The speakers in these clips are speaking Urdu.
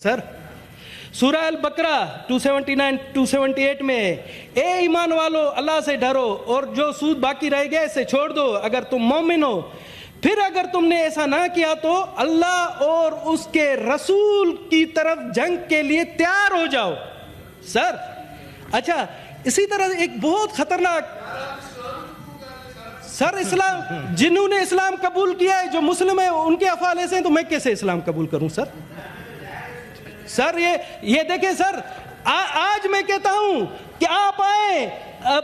سر سورہ البقرہ 279 278 میں اے ایمان والو اللہ سے ڈرو اور جو سود باقی رہ گئے اسے چھوڑ دو اگر تم مومن ہو، پھر اگر تم نے ایسا نہ کیا تو اللہ اور اس کے رسول کی طرف جنگ کے لیے تیار ہو جاؤ۔ سر اچھا اسی طرح ایک بہت خطرناک سر اسلام جنہوں نے اسلام قبول کیا ہے جو مسلم ہیں ان کے افعال ایسے ہیں تو میں کیسے اسلام قبول کروں سر؟ سر یہ دیکھیں سر، آج میں کہتا ہوں کہ آپ آئیں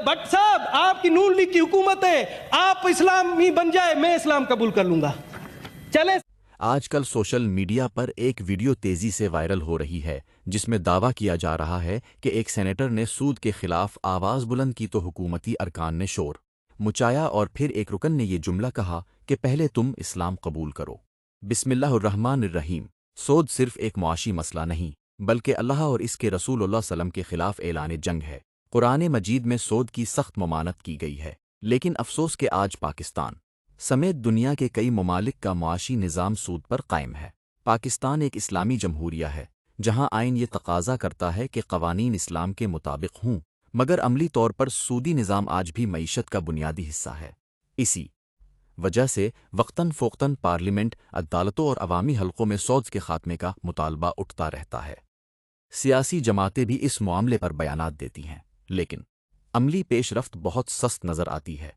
بٹ صاحب آپ کی نون لیگ کی حکومت ہے، آپ اسلامی بن جائے، میں اسلام قبول کر لوں گا، چلیں۔ آج کل سوشل میڈیا پر ایک ویڈیو تیزی سے وائرل ہو رہی ہے جس میں دعویٰ کیا جا رہا ہے کہ ایک سینیٹر نے سود کے خلاف آواز بلند کی تو حکومتی ارکان نے شور مچایا اور پھر ایک رکن نے یہ جملہ کہا کہ پہلے تم اسلام قبول کرو۔ بسم اللہ الرحمن الرحیم۔ سود صرف ایک معاشی مسئلہ نہیں بلکہ اللہ اور اس کے رسول اللہ صلی اللہ علیہ وسلم کے خلاف اعلان جنگ ہے۔ قرآن مجید میں سود کی سخت ممانعت کی گئی ہے، لیکن افسوس کہ آج پاکستان سمیت دنیا کے کئی ممالک کا معاشی نظام سود پر قائم ہے۔ پاکستان ایک اسلامی جمہوریہ ہے جہاں آئین یہ تقاضا کرتا ہے کہ قوانین اسلام کے مطابق ہوں، مگر عملی طور پر سودی نظام آج بھی معیشت کا بنیادی حصہ ہے۔ اسی وجہ سے وقتاً فوقتاً پارلیمنٹ، عدالتوں اور عوامی حلقوں میں سود کے خاتمے کا مطالبہ اٹھتا رہتا ہے۔ سیاسی جماعتیں بھی اس معاملے پر بیانات دیتی ہیں، لیکن عملی پیش رفت بہت سست نظر آتی ہے۔